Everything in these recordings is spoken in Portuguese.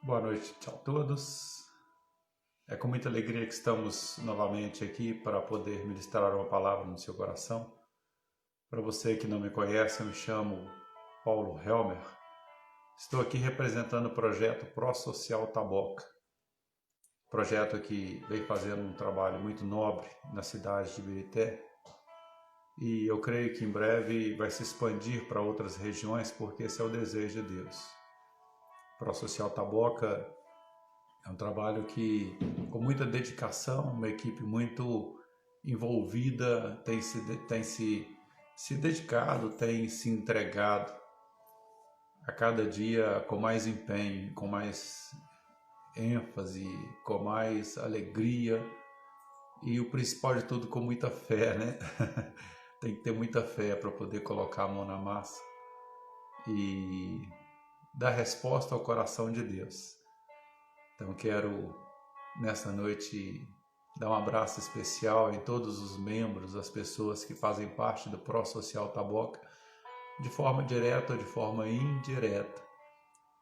Boa noite a todos. É com muita alegria que estamos novamente aqui para poder ministrar uma palavra no seu coração. Para você que não me conhece, eu me chamo Paulo Helmer. Estou aqui representando o projeto Pró-Social Taboca. Projeto que vem fazendo um trabalho muito nobre na cidade de Ibirité. E eu creio que em breve vai se expandir para outras regiões, porque esse é o desejo de Deus. Pró-Social Taboca é um trabalho que, com muita dedicação, uma equipe muito envolvida, tem se dedicado, tem se entregado a cada dia com mais empenho, com mais ênfase, com mais alegria e o principal de tudo, com muita fé, né? Tem que ter muita fé para poder colocar a mão na massa e dar resposta ao coração de Deus. Então quero nessa noite dar um abraço especial em todos os membros, as pessoas que fazem parte do Pró-Social Taboca, de forma direta ou de forma indireta.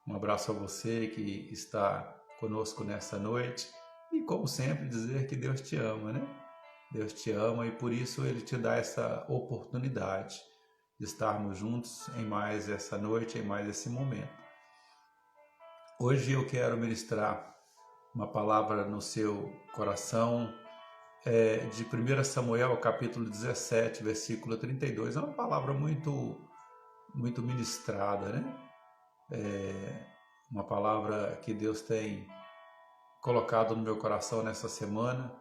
Um abraço a você que está conosco nessa noite e, como sempre, dizer que Deus te ama, né? Deus te ama e por isso Ele te dá essa oportunidade de estarmos juntos em mais essa noite, em mais esse momento. Hoje eu quero ministrar uma palavra no seu coração de 1 Samuel, capítulo 17, versículo 32. É uma palavra muito ministrada, né? Uma palavra que Deus tem colocado no meu coração nessa semana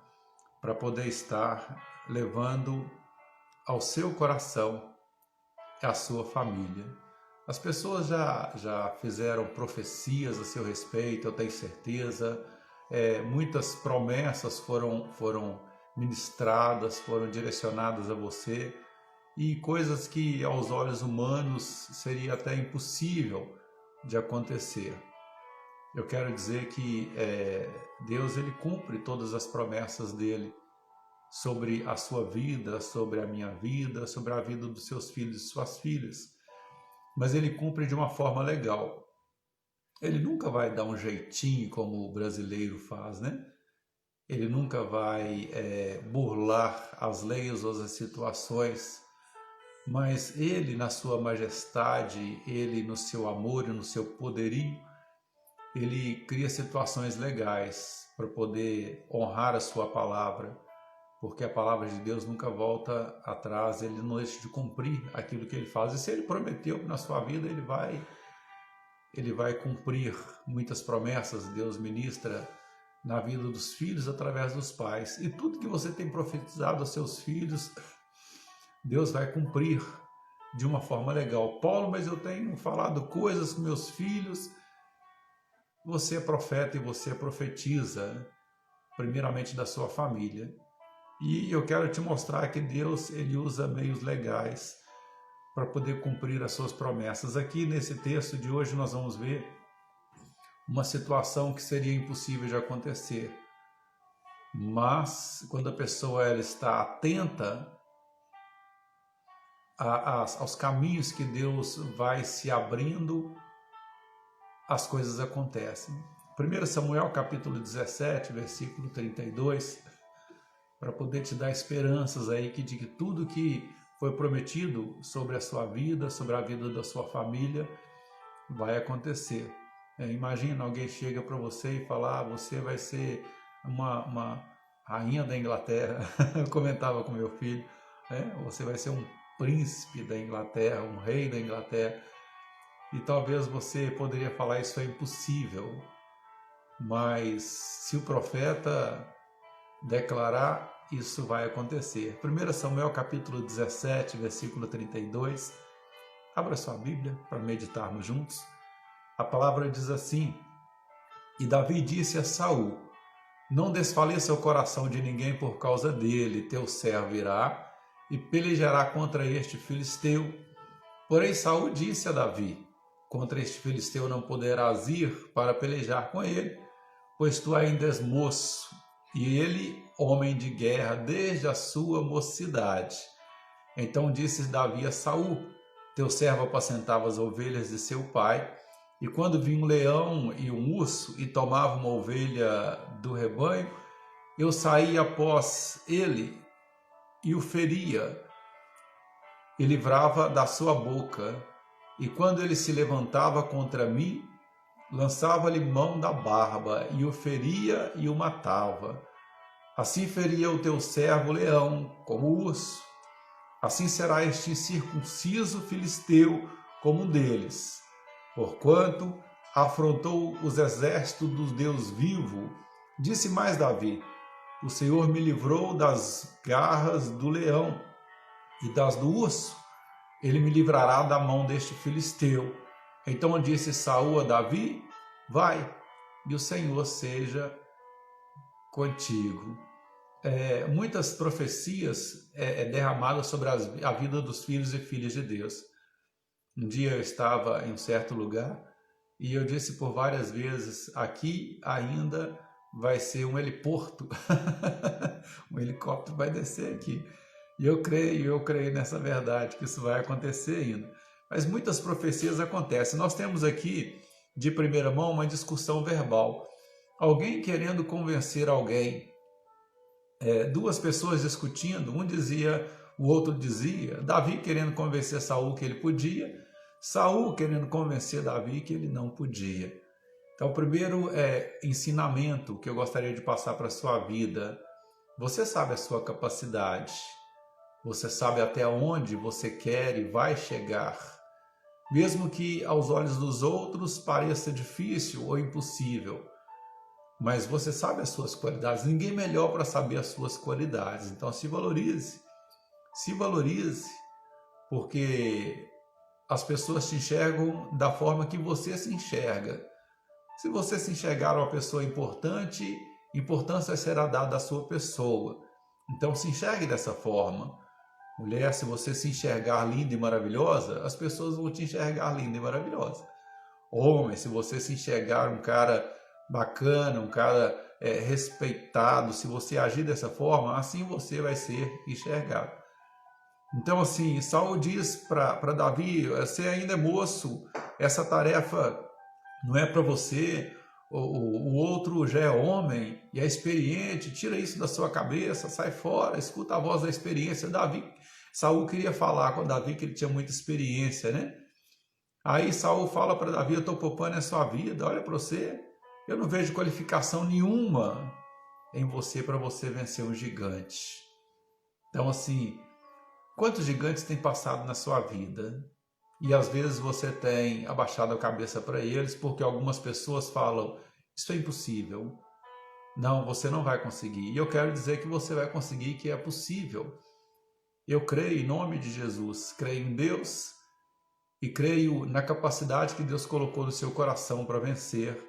para poder estar levando ao seu coração a sua família. As pessoas já fizeram profecias a seu respeito, eu tenho certeza. Muitas promessas foram ministradas, foram direcionadas a você, e coisas que aos olhos humanos seria até impossível de acontecer. Eu quero dizer que Deus ele cumpre todas as promessas dele sobre a sua vida, sobre a minha vida, sobre a vida dos seus filhos e suas filhas. Mas ele cumpre de uma forma legal. Ele nunca vai dar um jeitinho como o brasileiro faz, né? Ele nunca vai burlar as leis ou as situações, mas ele, na sua majestade, ele no seu amor e no seu poderio, ele cria situações legais para poder honrar a sua palavra, porque a palavra de Deus nunca volta atrás, ele não deixa de cumprir aquilo que ele faz. E se ele prometeu na sua vida, ele vai cumprir muitas promessas. Deus ministra na vida dos filhos através dos pais. E tudo que você tem profetizado aos seus filhos, Deus vai cumprir de uma forma legal. Paulo, mas eu tenho falado coisas com meus filhos. Você é profeta e você profetiza, primeiramente da sua família. E eu quero te mostrar que Deus ele usa meios legais para poder cumprir as suas promessas. Aqui nesse texto de hoje nós vamos ver uma situação que seria impossível de acontecer. Mas quando a pessoa ela está atenta aos caminhos que Deus vai se abrindo, as coisas acontecem. 1 Samuel capítulo 17, versículo 32, para poder te dar esperanças aí de que tudo que foi prometido sobre a sua vida, sobre a vida da sua família, vai acontecer. Imagina alguém chega para você e falar, você vai ser uma rainha da Inglaterra. Eu comentava com meu filho, você vai ser um príncipe da Inglaterra, um rei da Inglaterra. E talvez você poderia falar, isso é impossível. Mas se o profeta declarar, isso vai acontecer. 1 Samuel capítulo 17, versículo 32. Abra sua Bíblia para meditarmos juntos. A palavra diz assim: E Davi disse a Saul: Não desfaleça o coração de ninguém por causa dele, teu servo irá e pelejará contra este filisteu. Porém Saul disse a Davi: Contra este filisteu não poderás ir para pelejar com ele, pois tu ainda és moço, e ele homem de guerra desde a sua mocidade. Então disse Davi a Saul: Teu servo apacentava as ovelhas de seu pai, E quando vinha um leão e um urso e tomava uma ovelha do rebanho, eu saía após ele e o feria e livrava da sua boca. E quando ele se levantava contra mim, lançava-lhe mão da barba e o feria e o matava. Assim feria o teu servo leão como o urso. Assim será este incircunciso filisteu como um deles, porquanto afrontou os exércitos do Deus vivo. Disse mais Davi: o Senhor me livrou das garras do leão e das do urso. Ele me livrará da mão deste filisteu. Então disse Saul a Davi: vai, e o Senhor seja contigo. Muitas profecias derramadas sobre a vida dos filhos e filhas de Deus. Um dia eu estava em um certo lugar e eu disse por várias vezes: aqui ainda vai ser um heliporto, um helicóptero vai descer aqui. E eu creio nessa verdade, que isso vai acontecer ainda. Mas muitas profecias acontecem. Nós temos aqui, de primeira mão, uma discussão verbal. Alguém querendo convencer alguém, duas pessoas discutindo, um dizia, o outro dizia, Davi querendo convencer Saul que ele podia, Saul querendo convencer Davi que ele não podia. Então, o primeiro ensinamento que eu gostaria de passar para a sua vida: você sabe a sua capacidade, você sabe até onde você quer e vai chegar, mesmo que aos olhos dos outros pareça difícil ou impossível. Mas você sabe as suas qualidades, ninguém melhor para saber as suas qualidades. Então se valorize, porque as pessoas te enxergam da forma que você se enxerga. Se você se enxergar uma pessoa importante, importância será dada à sua pessoa. Então se enxergue dessa forma. Mulher, se você se enxergar linda e maravilhosa, as pessoas vão te enxergar linda e maravilhosa. Homem, se você se enxergar um cara bacana, um cara respeitado, se você agir dessa forma, assim você vai ser enxergado. Então, assim, Saul diz para Davi: você ainda é moço, essa tarefa não é para você, o outro já é homem e é experiente, tira isso da sua cabeça, sai fora, escuta a voz da experiência. Saul queria falar com Davi que ele tinha muita experiência, né? Aí Saul fala para Davi: eu estou poupando a sua vida, olha para você, eu não vejo qualificação nenhuma em você para você vencer um gigante. Então, assim, quantos gigantes têm passado na sua vida? E às vezes você tem abaixado a cabeça para eles porque algumas pessoas falam: isso é impossível. Não, você não vai conseguir. E eu quero dizer que você vai conseguir, que é possível. Eu creio em nome de Jesus, creio em Deus e creio na capacidade que Deus colocou no seu coração para vencer.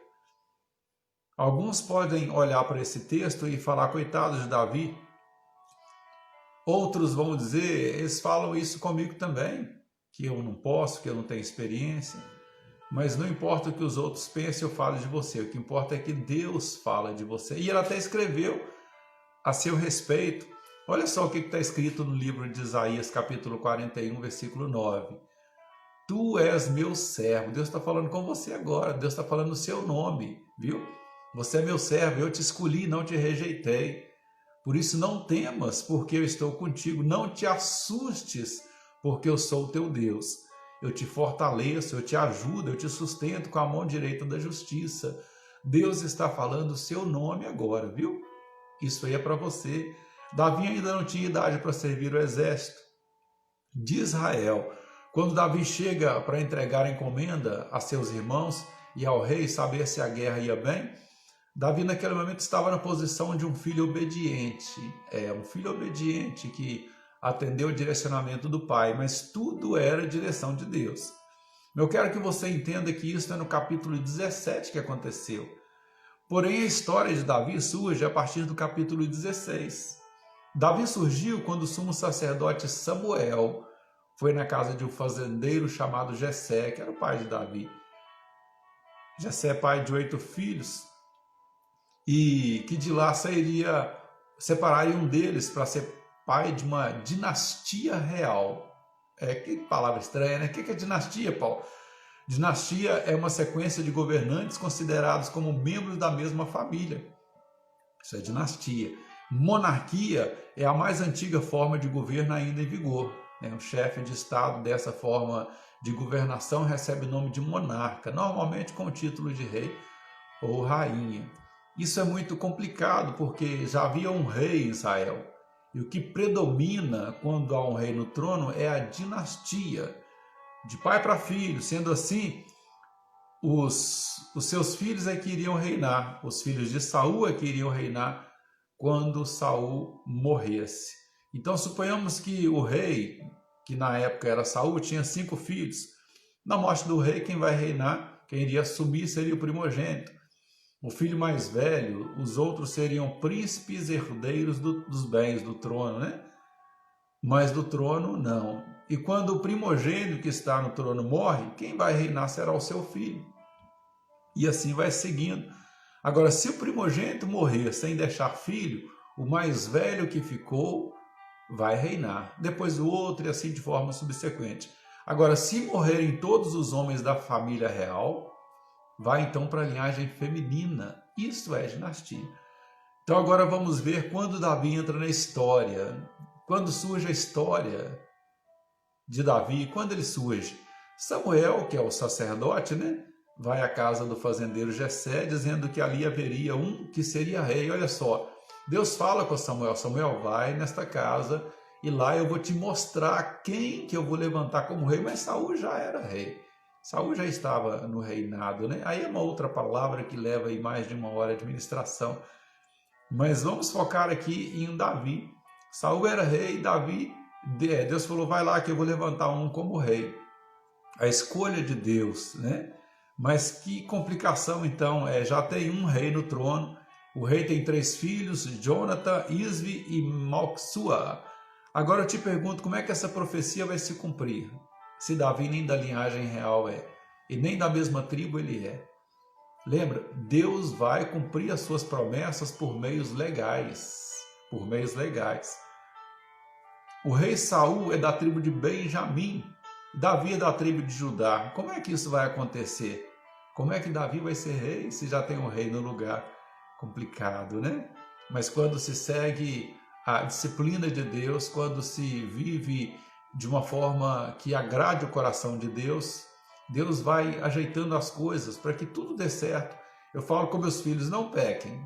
Alguns podem olhar para esse texto e falar: coitado de Davi. Outros vão dizer, eles falam isso comigo também, que eu não posso, que eu não tenho experiência. Mas não importa o que os outros pensem ou falem de você, o que importa é que Deus fala de você. E ele até escreveu a seu respeito. Olha só o que está escrito no livro de Isaías, capítulo 41, versículo 9. Tu és meu servo. Deus está falando com você agora. Deus está falando o seu nome, viu? Você é meu servo, eu te escolhi, não te rejeitei. Por isso não temas, porque eu estou contigo. Não te assustes, porque eu sou o teu Deus. Eu te fortaleço, eu te ajudo, eu te sustento com a mão direita da justiça. Deus está falando o seu nome agora, viu? Isso aí é para você. Davi ainda não tinha idade para servir o exército de Israel. Quando Davi chega para entregar a encomenda a seus irmãos e ao rei saber se a guerra ia bem, Davi naquele momento estava na posição de um filho obediente. Um filho obediente que atendeu o direcionamento do pai, mas tudo era direção de Deus. Eu quero que você entenda que isso é no capítulo 17 que aconteceu. Porém, a história de Davi surge a partir do capítulo 16. Davi surgiu quando o sumo sacerdote Samuel foi na casa de um fazendeiro chamado Jessé, que era o pai de Davi. Jessé é pai de 8 filhos, e que de lá separaria um deles para ser pai de uma dinastia real. Que palavra estranha, né? O que é dinastia, Paulo? Dinastia é uma sequência de governantes considerados como membros da mesma família. Isso é dinastia. Monarquia é a mais antiga forma de governo ainda em vigor. O chefe de Estado dessa forma de governação recebe o nome de monarca, normalmente com o título de rei ou rainha. Isso é muito complicado porque já havia um rei em Israel. E o que predomina quando há um rei no trono é a dinastia, de pai para filho. Sendo assim, os seus filhos é que iriam reinar, os filhos de Saul é que iriam reinar quando Saul morresse. Então suponhamos que o rei, que na época era Saul, tinha 5 filhos. Na morte do rei, quem vai reinar, quem iria assumir seria o primogênito, o filho mais velho. Os outros seriam príncipes herdeiros dos bens do trono, né? Mas do trono não. E quando o primogênito que está no trono morre, quem vai reinar será o seu filho. E assim vai seguindo. Agora, se o primogênito morrer sem deixar filho, o mais velho que ficou vai reinar. Depois o outro e assim de forma subsequente. Agora, se morrerem todos os homens da família real, vai então para a linhagem feminina. Isso é dinastia. Então agora vamos ver quando Davi entra na história. Quando surge a história de Davi, quando ele surge? Samuel, que é o sacerdote, né? Vai à casa do fazendeiro Jessé, dizendo que ali haveria um que seria rei. Olha só, Deus fala com Samuel: Samuel, vai nesta casa e lá eu vou te mostrar quem que eu vou levantar como rei. Mas Saul já era rei, Saul já estava no reinado, né? Aí é uma outra palavra que leva aí mais de 1 hora de ministração. Mas vamos focar aqui em Davi. Saul era rei, Davi, Deus falou: vai lá que eu vou levantar um como rei. A escolha de Deus, né? Mas que complicação então, já tem um rei no trono, o rei tem 3 filhos, Jonathan, Isvi e Malquissua. Agora eu te pergunto, como é que essa profecia vai se cumprir? Se Davi nem da linhagem real é, e nem da mesma tribo ele é. Lembra, Deus vai cumprir as suas promessas por meios legais, por meios legais. O rei Saul é da tribo de Benjamim, Davi é da tribo de Judá. Como é que isso vai acontecer? Como é que Davi vai ser rei se já tem um rei no lugar? Complicado, né? Mas quando se segue a disciplina de Deus, quando se vive de uma forma que agrade o coração de Deus, Deus vai ajeitando as coisas para que tudo dê certo. Eu falo com meus filhos: não pequem,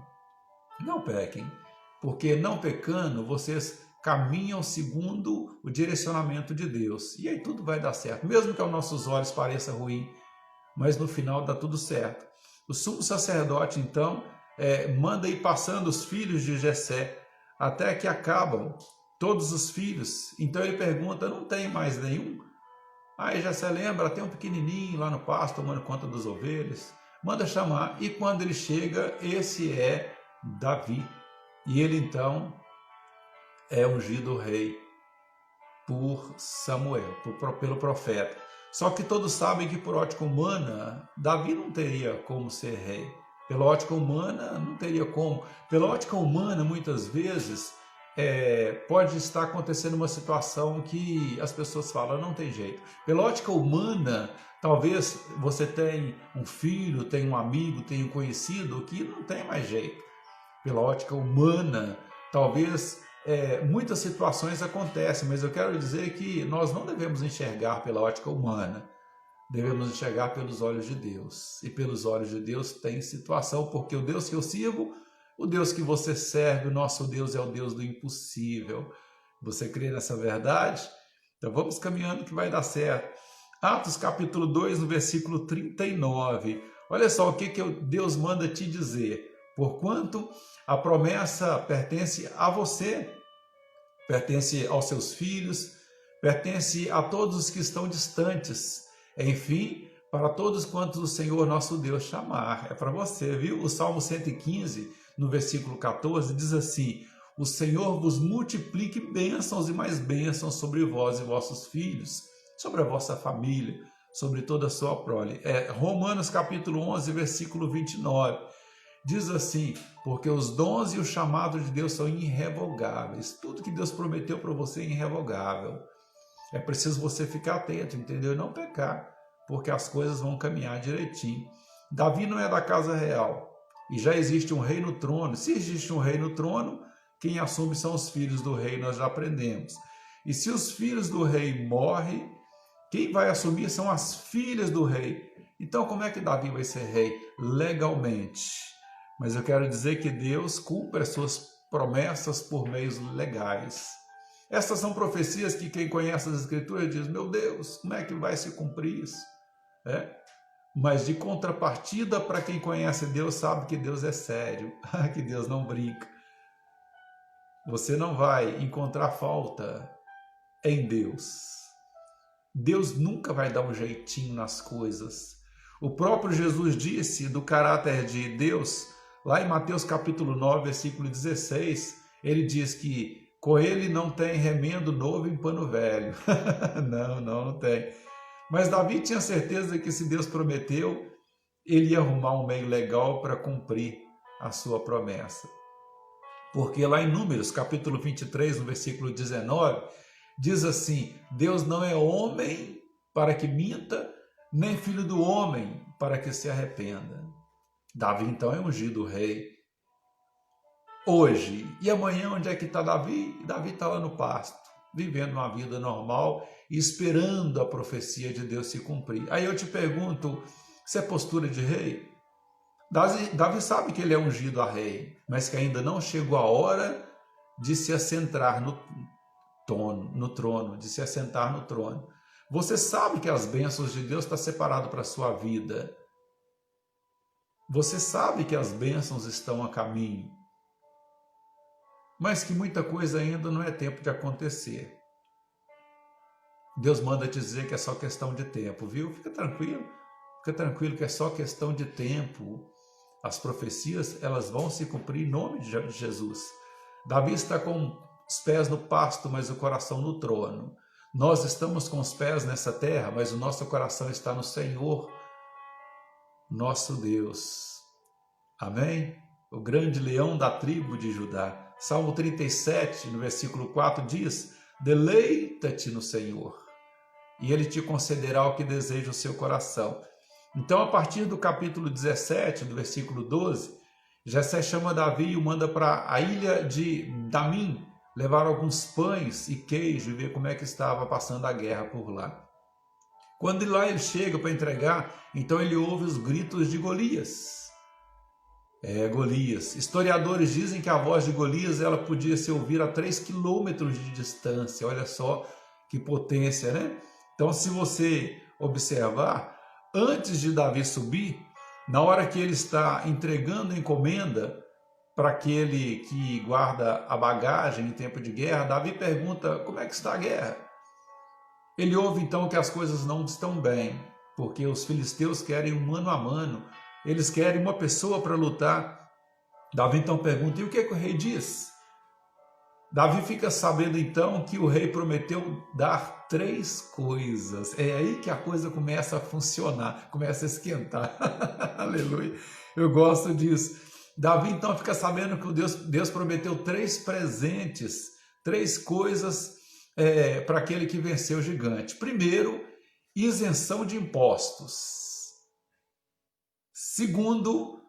não pequem, porque não pecando vocês caminham segundo o direcionamento de Deus. E aí tudo vai dar certo, mesmo que aos nossos olhos pareça ruim, mas no final dá tudo certo. O sumo sacerdote, então, manda ir passando os filhos de Jessé, até que acabam todos os filhos. Então ele pergunta: não tem mais nenhum? Aí Jessé lembra: tem um pequenininho lá no pasto tomando conta das ovelhas. Manda chamar, e quando ele chega, esse é Davi. E ele então é ungido rei por Samuel, pelo profeta. Só que todos sabem que por ótica humana, Davi não teria como ser rei. Pela ótica humana, não teria como. Pela ótica humana, muitas vezes, pode estar acontecendo uma situação que as pessoas falam: não tem jeito. Pela ótica humana, talvez você tenha um filho, tenha um amigo, tenha um conhecido que não tem mais jeito. Pela ótica humana, talvez muitas situações acontecem, mas eu quero dizer que nós não devemos enxergar pela ótica humana, devemos enxergar pelos olhos de Deus. E pelos olhos de Deus tem situação, porque o Deus que eu sirvo, o Deus que você serve, o nosso Deus é o Deus do impossível. Você crê nessa verdade? Então vamos caminhando que vai dar certo. Atos capítulo 2, no versículo 39. Olha só o que Deus manda te dizer. Porquanto a promessa pertence a você, pertence aos seus filhos, pertence a todos os que estão distantes. Enfim, para todos quantos o Senhor nosso Deus chamar. É para você, viu? O Salmo 115, no versículo 14, diz assim: o Senhor vos multiplique bênçãos e mais bênçãos sobre vós e vossos filhos, sobre a vossa família, sobre toda a sua prole. Romanos capítulo 11, versículo 29. Diz assim: porque os dons e o chamado de Deus são irrevogáveis. Tudo que Deus prometeu para você é irrevogável. É preciso você ficar atento, entendeu? E não pecar. porque as coisas vão caminhar direitinho. Davi não é da casa real, e já existe um rei no trono. Se existe um rei no trono, quem assume são os filhos do rei, nós já aprendemos. E se os filhos do rei morrem, quem vai assumir são as filhas do rei. Então, como é que Davi vai ser rei? Legalmente. Mas eu quero dizer que Deus cumpre as suas promessas por meios legais. Essas são profecias que quem conhece as Escrituras diz, meu Deus, como é que vai se cumprir isso? Mas de contrapartida, para quem conhece Deus, sabe que Deus é sério, que Deus não brinca. Você não vai encontrar falta em Deus. Deus nunca vai dar um jeitinho nas coisas. O próprio Jesus disse do caráter de Deus, lá em Mateus capítulo 9, versículo 16, ele diz que com ele não tem remendo novo em pano velho. Não tem. Mas Davi tinha certeza que se Deus prometeu, ele ia arrumar um meio legal para cumprir a sua promessa. Porque lá em Números, capítulo 23, no versículo 19, diz assim, Deus não é homem para que minta, nem filho do homem para que se arrependa. Davi então é ungido rei. Hoje, e amanhã onde é que está Davi? Davi está lá no pasto, vivendo uma vida normal, esperando a profecia de Deus se cumprir. Aí eu te pergunto, se é postura de rei? Davi sabe que ele é ungido a rei, mas que ainda não chegou a hora de se assentar no trono, de se assentar no trono. Você sabe que as bênçãos de Deus estão separadas para a sua vida. Você sabe que as bênçãos estão a caminho, mas que muita coisa ainda não é tempo de acontecer. Deus manda te dizer que é só questão de tempo, viu? Fica tranquilo que é só questão de tempo. As profecias, elas vão se cumprir em nome de Jesus. Davi está com os pés no pasto, mas o coração no trono. Nós estamos com os pés nessa terra, mas o nosso coração está no Senhor, nosso Deus. Amém? O grande leão da tribo de Judá. Salmo 37, no versículo 4, diz, deleita-te no Senhor, e Ele te concederá o que deseja o seu coração. Então, a partir do capítulo 17, do versículo 12, Jessé chama Davi e o manda para a ilha de Damim, levar alguns pães e queijo e ver como é que estava passando a guerra por lá. Quando lá ele chega para entregar, então ele ouve os gritos de Golias. Golias. Historiadores dizem que a voz de Golias ela podia se ouvir a 3 quilômetros de distância. Olha só que potência, né? Então, se você observar, antes de Davi subir, na hora que ele está entregando a encomenda para aquele que guarda a bagagem em tempo de guerra, Davi pergunta, como é que está a guerra? Ele ouve então que as coisas não estão bem, porque os filisteus querem um mano a mano, eles querem uma pessoa para lutar. Davi então pergunta, e o que o rei diz? Davi fica sabendo então que o rei prometeu dar 3 coisas. É aí que a coisa começa a funcionar, começa a esquentar. Aleluia, eu gosto disso. Davi então fica sabendo que Deus prometeu 3 presentes, 3 coisas para aquele que venceu o gigante. Primeiro, isenção de impostos. Segundo,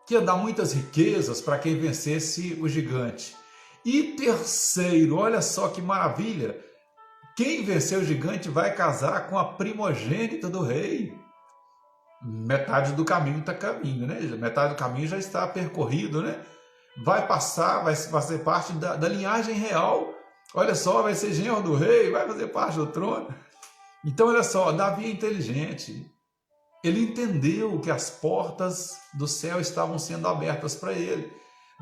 que ia dar muitas riquezas para quem vencesse o gigante. E terceiro, olha só que maravilha, quem venceu o gigante vai casar com a primogênita do rei. Metade do caminho está caminho, né? Metade do caminho já está percorrido, né? Vai passar, vai fazer parte da linhagem real. Olha só, vai ser genro do rei, vai fazer parte do trono. Então, olha só, Davi é inteligente. Ele entendeu que as portas do céu estavam sendo abertas para ele.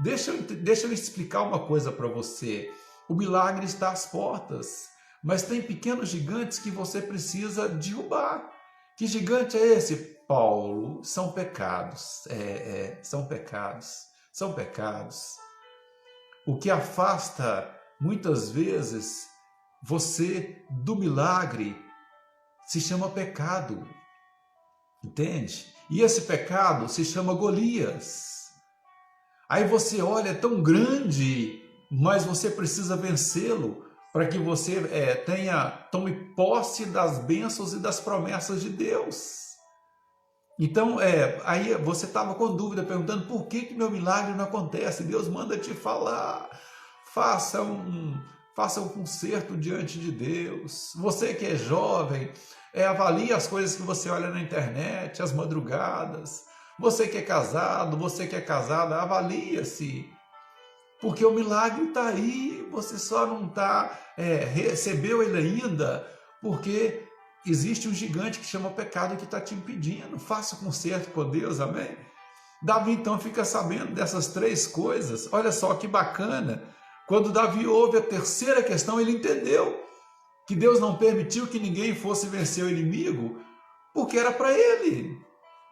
Deixa eu explicar uma coisa para você. O milagre está às portas, mas tem pequenos gigantes que você precisa derrubar. Que gigante é esse, Paulo? São pecados. São pecados. São pecados. O que afasta, muitas vezes, você do milagre se chama pecado. Entende? E esse pecado se chama Golias. Aí você olha, é tão grande, mas você precisa vencê-lo. para que você tome posse das bênçãos e das promessas de Deus. Então, aí você estava com dúvida, perguntando por que meu milagre não acontece. Deus manda te falar, faça um conserto diante de Deus. Você que é jovem, avalie as coisas que você olha na internet, as madrugadas. Você que é casado, você que é casada, avalie-se. Porque o milagre está aí, você só não recebeu ele ainda, porque existe um gigante que chama pecado que está te impedindo. Faça o conserto com Deus, amém? Davi então fica sabendo dessas três coisas. Olha só que bacana. Quando Davi ouve a terceira questão, ele entendeu que Deus não permitiu que ninguém fosse vencer o inimigo, porque era para ele.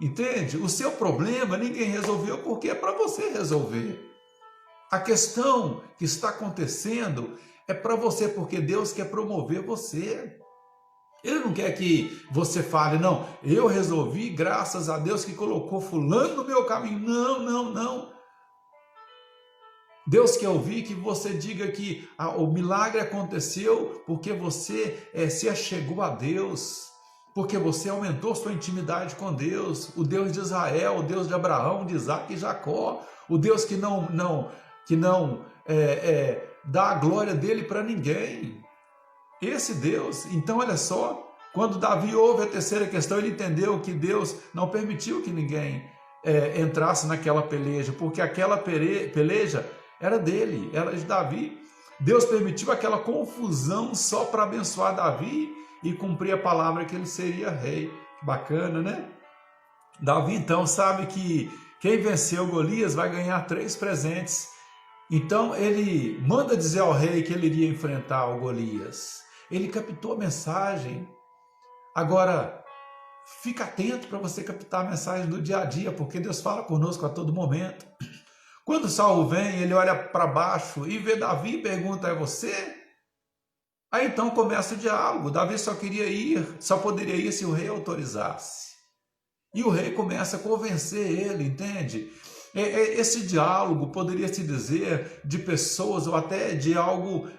Entende? O seu problema ninguém resolveu porque é para você resolver. A questão que está acontecendo é para você, porque Deus quer promover você. Ele não quer que você fale, não, eu resolvi, graças a Deus que colocou fulano no meu caminho. Não, não, não. Deus quer ouvir que você diga que o milagre aconteceu porque você se achegou a Deus, porque você aumentou sua intimidade com Deus, o Deus de Israel, o Deus de Abraão, de Isaac e Jacó, o Deus que não dá a glória dele para ninguém. Esse Deus. Então olha só, quando Davi ouve a terceira questão, ele entendeu que Deus não permitiu que ninguém entrasse naquela peleja, porque aquela peleja era dele, era de Davi. Deus permitiu aquela confusão só para abençoar Davi e cumprir a palavra que ele seria rei. Bacana, né? Davi então sabe que quem venceu Golias vai ganhar 3 presentes. Então ele manda dizer ao rei que ele iria enfrentar o Golias. Ele captou a mensagem. Agora, fica atento para você captar a mensagem do dia a dia, porque Deus fala conosco a todo momento. Quando Saul vem, ele olha para baixo e vê Davi e pergunta, é você? Aí então começa o diálogo. Davi só poderia ir se o rei autorizasse. E o rei começa a convencer ele, entende? Esse diálogo poderia se dizer de pessoas ou até de algo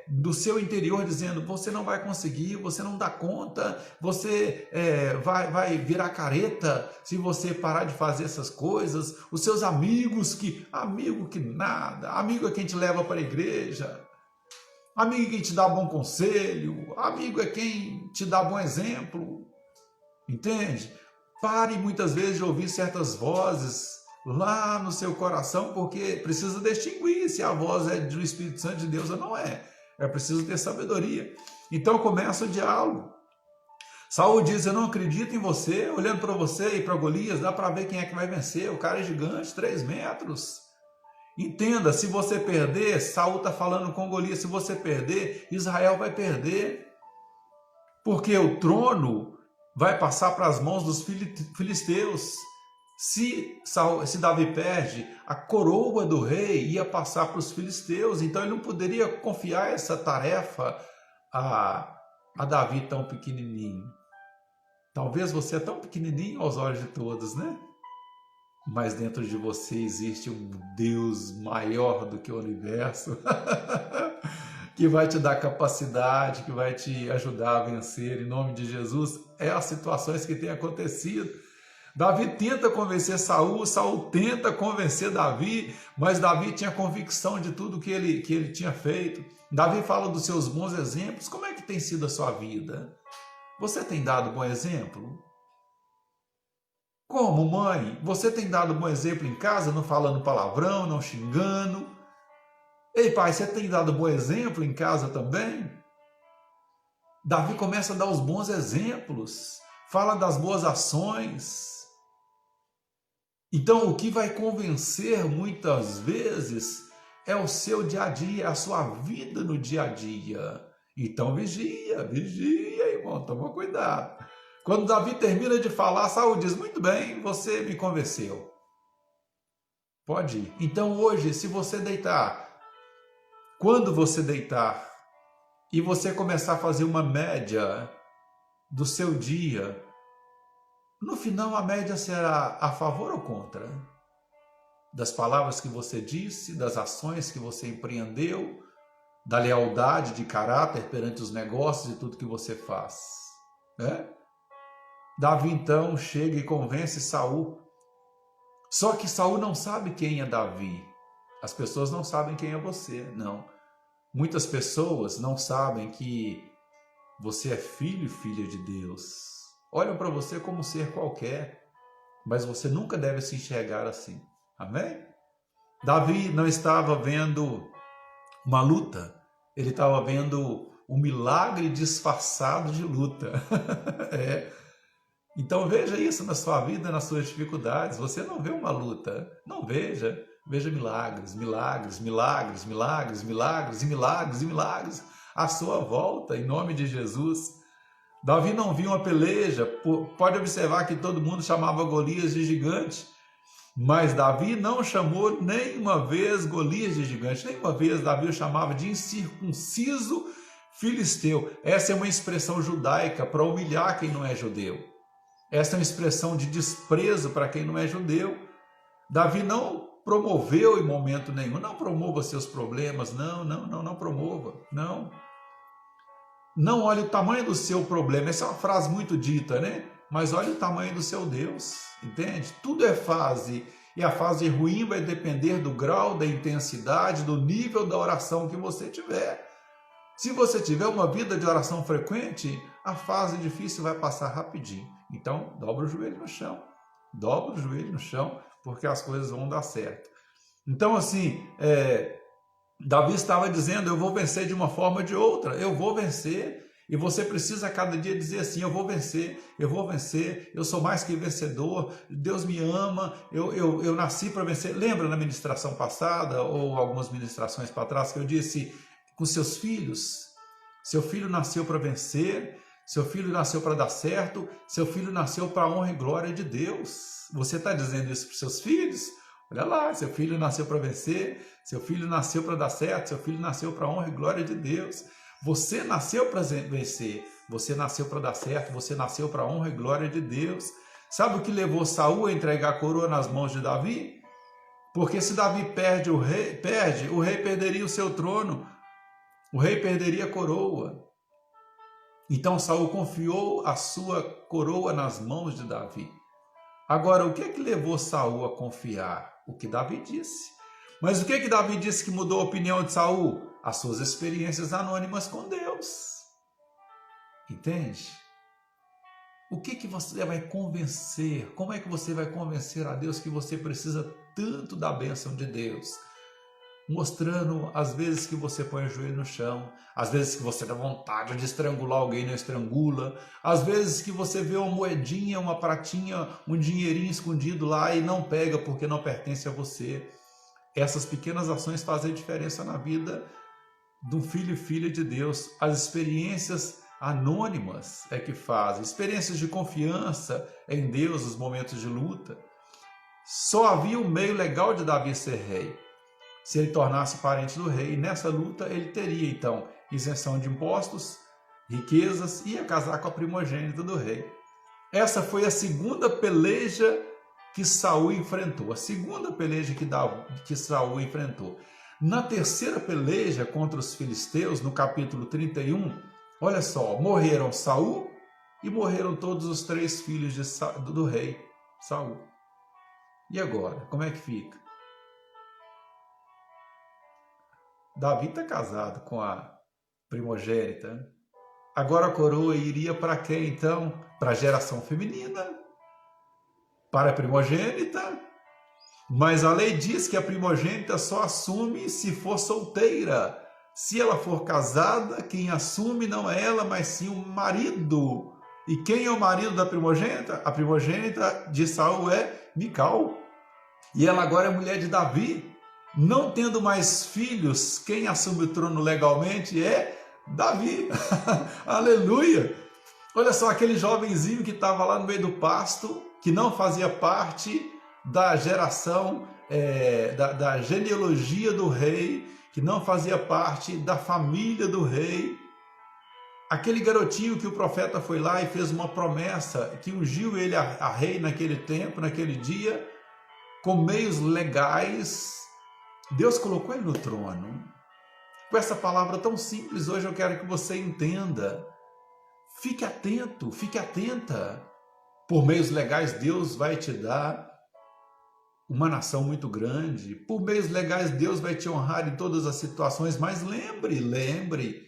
do seu interior dizendo, você não vai conseguir, você não dá conta, você vai virar careta se você parar de fazer essas coisas. Os seus amigos amigo que nada, amigo é quem te leva para a igreja, amigo é quem te dá bom conselho, amigo é quem te dá bom exemplo, entende? Pare muitas vezes de ouvir certas vozes lá no seu coração, porque precisa distinguir se a voz é do Espírito Santo de Deus ou não é. É preciso ter sabedoria. Então começa o diálogo. Saul diz, eu não acredito em você, olhando para você e para Golias, dá para ver quem é que vai vencer, o cara é gigante, 3 metros. Entenda, se você perder, Saul está falando com Golias, se você perder, Israel vai perder. Porque o trono vai passar para as mãos dos filisteus. Se Davi perde, a coroa do rei ia passar para os filisteus, então ele não poderia confiar essa tarefa a Davi tão pequenininho. Talvez você é tão pequenininho aos olhos de todos, né? Mas dentro de você existe um Deus maior do que o universo, que vai te dar capacidade, que vai te ajudar a vencer, em nome de Jesus, as situações que têm acontecido. Davi tenta convencer Saul, Saul tenta convencer Davi, mas Davi tinha convicção de tudo que ele tinha feito. Davi fala dos seus bons exemplos. Como é que tem sido a sua vida? Você tem dado bom exemplo? Como, mãe? Você tem dado bom exemplo em casa, não falando palavrão, não xingando? Ei, pai, você tem dado bom exemplo em casa também? Davi começa a dar os bons exemplos, fala das boas ações. Então, o que vai convencer muitas vezes é o seu dia a dia, a sua vida no dia a dia. Então, vigia, irmão, toma cuidado. Quando Davi termina de falar, Saul diz, muito bem, você me convenceu. Pode ir. Então, hoje, se você deitar, quando você deitar e você começar a fazer uma média do seu dia, no final a média será a favor ou contra? Das palavras que você disse, das ações que você empreendeu, da lealdade de caráter perante os negócios e tudo que você faz, né? Davi então chega e convence Saul. Só que Saul não sabe quem é Davi. As pessoas não sabem quem é você, não. Muitas pessoas não sabem que você é filho e filha de Deus. Olham para você como um ser qualquer, mas você nunca deve se enxergar assim. Amém? Davi não estava vendo uma luta, ele estava vendo um milagre disfarçado de luta. Então veja isso na sua vida, nas suas dificuldades. Você não vê uma luta, não veja. Veja milagres, milagres, milagres, milagres, milagres e milagres e milagres à sua volta, em nome de Jesus. Davi não viu uma peleja. Pode observar que todo mundo chamava Golias de gigante, mas Davi não chamou nenhuma vez Golias de gigante, nenhuma vez Davi o chamava de incircunciso filisteu. Essa é uma expressão judaica para humilhar quem não é judeu. Essa é uma expressão de desprezo para quem não é judeu. Davi não promoveu em momento nenhum, não promova seus problemas, não promova, não. Não olhe o tamanho do seu problema, essa é uma frase muito dita, né? Mas olhe o tamanho do seu Deus, entende? Tudo é fase, e a fase ruim vai depender do grau, da intensidade, do nível da oração que você tiver. Se você tiver uma vida de oração frequente, a fase difícil vai passar rapidinho. Então, dobra o joelho no chão. Dobra o joelho no chão, porque as coisas vão dar certo. Então, assim, Davi estava dizendo, eu vou vencer de uma forma ou de outra. Eu vou vencer. E você precisa a cada dia dizer assim, eu vou vencer, eu sou mais que vencedor, Deus me ama, eu nasci para vencer. Lembra na ministração passada, ou algumas ministrações para trás, que eu disse com seus filhos, seu filho nasceu para vencer, seu filho nasceu para dar certo, seu filho nasceu para a honra e glória de Deus. Você está dizendo isso para os seus filhos? Olha lá, seu filho nasceu para vencer, seu filho nasceu para dar certo, seu filho nasceu para a honra e glória de Deus. Você nasceu para vencer, você nasceu para dar certo, você nasceu para a honra e glória de Deus. Sabe o que levou Saul a entregar a coroa nas mãos de Davi? Porque se Davi perde, o rei perderia o seu trono, o rei perderia a coroa. Então Saul confiou a sua coroa nas mãos de Davi. Agora, o que é que levou Saul a confiar? O que Davi disse. Mas o que é que Davi disse que mudou a opinião de Saul? As suas experiências anônimas com Deus. Entende? O que você vai convencer? Como é que você vai convencer a Deus que você precisa tanto da bênção de Deus? Mostrando às vezes que você põe o joelho no chão, às vezes que você dá vontade de estrangular alguém, não estrangula, às vezes que você vê uma moedinha, uma pratinha, um dinheirinho escondido lá e não pega porque não pertence a você. Essas pequenas ações fazem diferença na vida do filho e filha de Deus. As experiências anônimas é que fazem, experiências de confiança em Deus nos momentos de luta. Só havia um meio legal de Davi ser rei, se ele tornasse parente do rei. E nessa luta ele teria então isenção de impostos, riquezas, e ia casar com a primogênita do rei. Essa foi a segunda peleja que Saul enfrentou, a segunda peleja que Saul enfrentou. Na terceira peleja contra os filisteus, no capítulo 31, olha só, morreram Saul e morreram todos os 3 filhos do rei Saul. E agora, como é que fica? Davi está casado com a primogênita. Agora a coroa iria para quem então? Para a geração feminina, para a primogênita. Mas a lei diz que a primogênita só assume se for solteira. Se ela for casada, quem assume não é ela, mas sim o marido. E quem é o marido da primogênita? A primogênita de Saul é Mical. E ela agora é mulher de Davi. Não tendo mais filhos, quem assume o trono legalmente é Davi. Aleluia! Olha só, aquele jovenzinho que estava lá no meio do pasto, que não fazia parte da geração, da genealogia do rei, que não fazia parte da família do rei. Aquele garotinho que o profeta foi lá e fez uma promessa, que ungiu ele a rei naquele tempo, naquele dia, com meios legais. Deus colocou ele no trono. Com essa palavra tão simples, hoje eu quero que você entenda. Fique atento, fique atenta. Por meios legais, Deus vai te dar uma nação muito grande. Por meios legais, Deus vai te honrar em todas as situações. Mas lembre,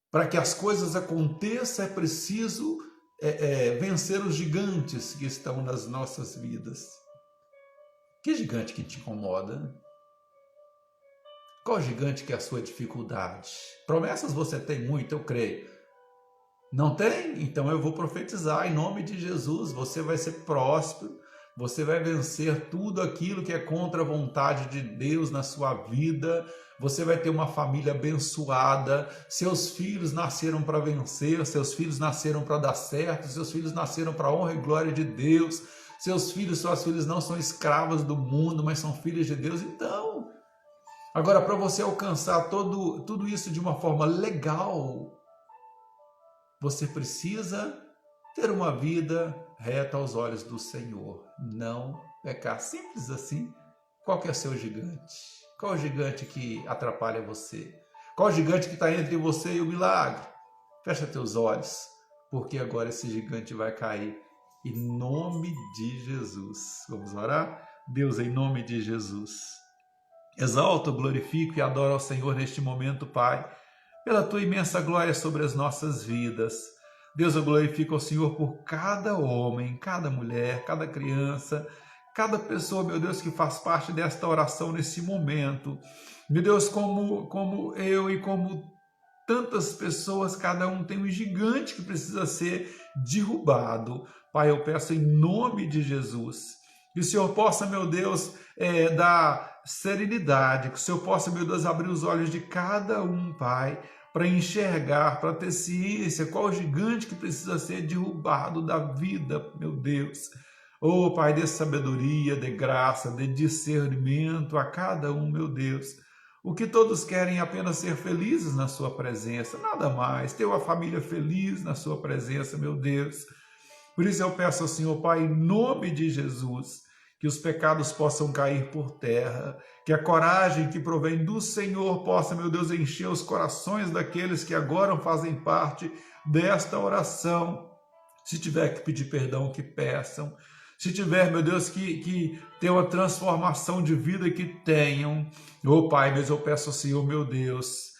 para que as coisas aconteçam, é preciso vencer os gigantes que estão nas nossas vidas. Que gigante que te incomoda? Qual gigante que é a sua dificuldade? Promessas você tem muito, eu creio. Não tem? Então eu vou profetizar em nome de Jesus. Você vai ser próspero, você vai vencer tudo aquilo que é contra a vontade de Deus na sua vida. Você vai ter uma família abençoada. Seus filhos nasceram para vencer, seus filhos nasceram para dar certo, seus filhos nasceram para a honra e glória de Deus. Seus filhos, suas filhas não são escravas do mundo, mas são filhos de Deus. Então, agora para você alcançar tudo isso de uma forma legal, você precisa ter uma vida reta aos olhos do Senhor, não pecar. Simples assim. Qual que é o seu gigante? Qual é o gigante que atrapalha você? Qual é o gigante que está entre você e o milagre? Fecha teus olhos, porque agora esse gigante vai cair em nome de Jesus. Vamos orar? Deus, em nome de Jesus, exalto, glorifico e adoro ao Senhor neste momento, Pai, pela tua imensa glória sobre as nossas vidas. Deus, eu glorifico ao Senhor por cada homem, cada mulher, cada criança, cada pessoa, meu Deus, que faz parte desta oração nesse momento. Meu Deus, como eu e como tantas pessoas, cada um tem um gigante que precisa ser derrubado. Pai, eu peço em nome de Jesus que o Senhor possa, meu Deus, dar serenidade, que o Senhor possa, meu Deus, abrir os olhos de cada um, Pai, para enxergar, para ter ciência qual o gigante que precisa ser derrubado da vida, meu Deus. Oh, Pai, dê sabedoria, dê graça, dê discernimento a cada um, meu Deus. O que todos querem é apenas ser felizes na sua presença, nada mais. Ter uma família feliz na sua presença, meu Deus. Por isso eu peço ao Senhor, Pai, em nome de Jesus, que os pecados possam cair por terra, que a coragem que provém do Senhor possa, meu Deus, encher os corações daqueles que agora fazem parte desta oração. Se tiver que pedir perdão, que peçam. Se tiver, meu Deus, que ter uma transformação de vida, que tenham. Oh, Pai, mas eu peço ao Senhor, meu Deus,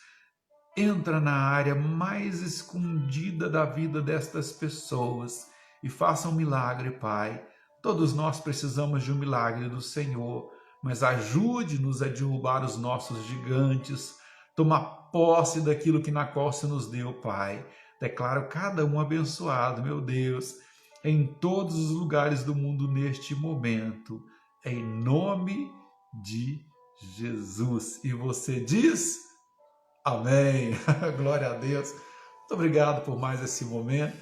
entra na área mais escondida da vida destas pessoas e faça um milagre, Pai. Todos nós precisamos de um milagre do Senhor, mas ajude-nos a derrubar os nossos gigantes, tomar posse daquilo que na qual se nos deu, Pai. Declaro cada um abençoado, meu Deus, em todos os lugares do mundo neste momento, em nome de Jesus. E você diz: amém. Glória a Deus. Muito obrigado por mais esse momento.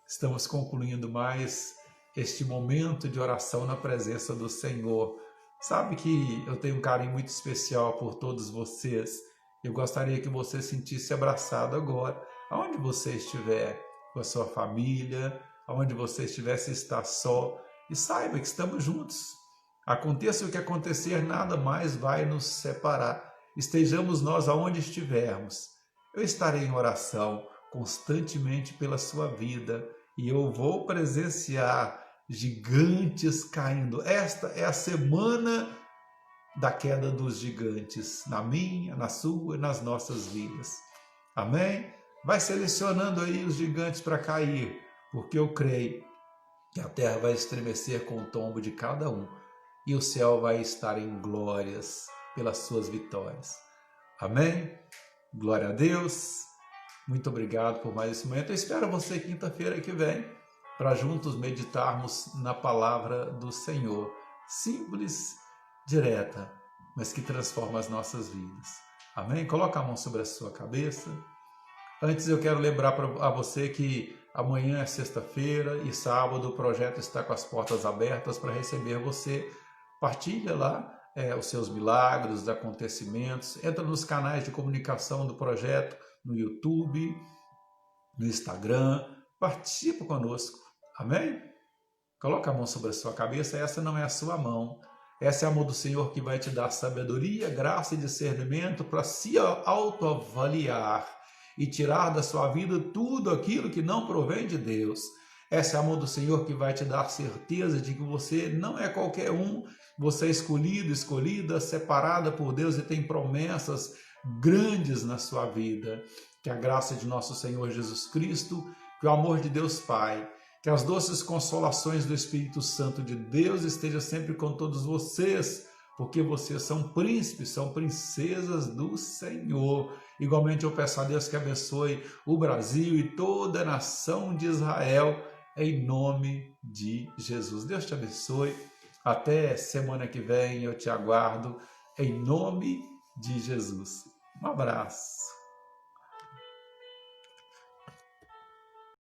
Estamos concluindo mais este momento de oração na presença do Senhor. Sabe que eu tenho um carinho muito especial por todos vocês. Eu gostaria que você sentisse abraçado agora, aonde você estiver, com a sua família, aonde você estiver, se está só, e saiba que estamos juntos. Aconteça o que acontecer, nada mais vai nos separar. Estejamos nós aonde estivermos. Eu estarei em oração constantemente pela sua vida e eu vou presenciar gigantes caindo. Esta é a semana da queda dos gigantes, na minha, na sua e nas nossas vidas. Amém? Vai selecionando aí os gigantes para cair, porque eu creio que a terra vai estremecer com o tombo de cada um e o céu vai estar em glórias pelas suas vitórias. Amém? Glória a Deus. Muito obrigado por mais esse momento. Eu espero você quinta-feira que vem para juntos meditarmos na palavra do Senhor. Simples, direta, mas que transforma as nossas vidas. Amém? Coloca a mão sobre a sua cabeça. Antes eu quero lembrar a você que amanhã é sexta-feira e sábado o projeto está com as portas abertas para receber você. Partilha lá os seus milagres, os acontecimentos. Entra nos canais de comunicação do projeto, no YouTube, no Instagram. Participa conosco. Amém? Coloca a mão sobre a sua cabeça. Essa não é a sua mão. Essa é a mão do Senhor que vai te dar sabedoria, graça e discernimento para se autoavaliar e tirar da sua vida tudo aquilo que não provém de Deus. Essa é a mão do Senhor que vai te dar certeza de que você não é qualquer um, você é escolhido, escolhida, separada por Deus e tem promessas grandes na sua vida. Que a graça de nosso Senhor Jesus Cristo, que o amor de Deus Pai, que as doces consolações do Espírito Santo de Deus esteja sempre com todos vocês, porque vocês são príncipes, são princesas do Senhor. Igualmente eu peço a Deus que abençoe o Brasil e toda a nação de Israel, em nome de Jesus. Deus te abençoe. Até semana que vem, eu te aguardo, em nome de Jesus. Um abraço.